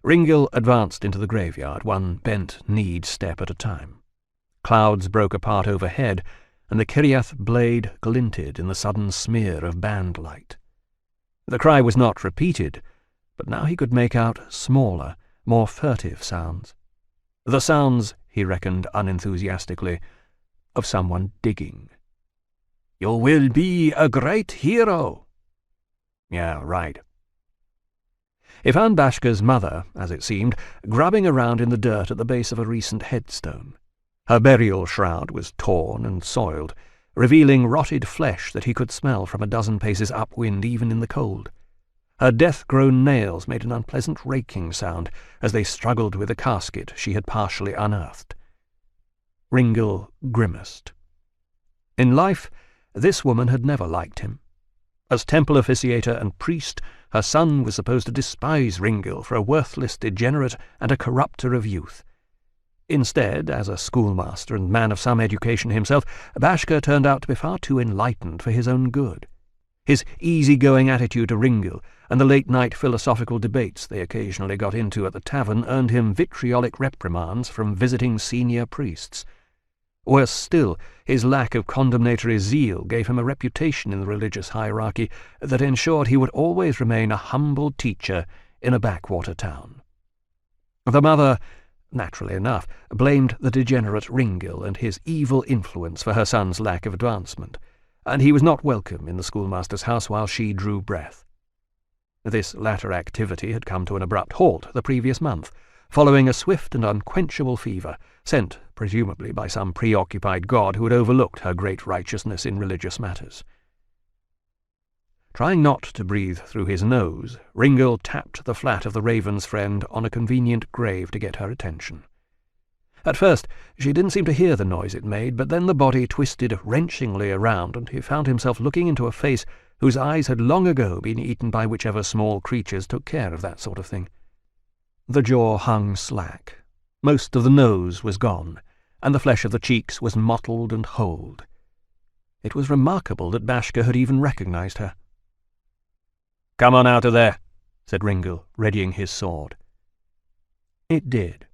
Ringil advanced into the graveyard, one bent-kneed step at a time. Clouds broke apart overhead, and the Kiriath blade glinted in the sudden smear of band light. The cry was not repeated, but now he could make out smaller, more furtive sounds. The sounds, he reckoned unenthusiastically, of someone digging. "You will be a great hero." Yeah, right. He found Bashka's mother, as it seemed, grubbing around in the dirt at the base of a recent headstone. Her burial shroud was torn and soiled, revealing rotted flesh that he could smell from a dozen paces upwind even in the cold. Her death-grown nails made an unpleasant raking sound as they struggled with the casket she had partially unearthed. Ringil grimaced. In life, this woman had never liked him. As temple officiator and priest, her son was supposed to despise Ringil for a worthless degenerate and a corrupter of youth. Instead, as a schoolmaster and man of some education himself, Bashka turned out to be far too enlightened for his own good. His easy-going attitude to Ringil and the late-night philosophical debates they occasionally got into at the tavern earned him vitriolic reprimands from visiting senior priests. Worse still, his lack of condemnatory zeal gave him a reputation in the religious hierarchy that ensured he would always remain a humble teacher in a backwater town. The mother, naturally enough, blamed the degenerate Ringil and his evil influence for her son's lack of advancement, and he was not welcome in the schoolmaster's house while she drew breath. This latter activity had come to an abrupt halt the previous month, following a swift and unquenchable fever, sent presumably by some preoccupied god who had overlooked her great righteousness in religious matters. Trying not to breathe through his nose, Ringil tapped the flat of the raven's friend on a convenient grave to get her attention. At first, she didn't seem to hear the noise it made, but then the body twisted wrenchingly around, and he found himself looking into a face whose eyes had long ago been eaten by whichever small creatures took care of that sort of thing. The jaw hung slack. Most of the nose was gone, and the flesh of the cheeks was mottled and holed. It was remarkable that Bashka had even recognized her. "Come on out of there," said Ringil, readying his sword. It did.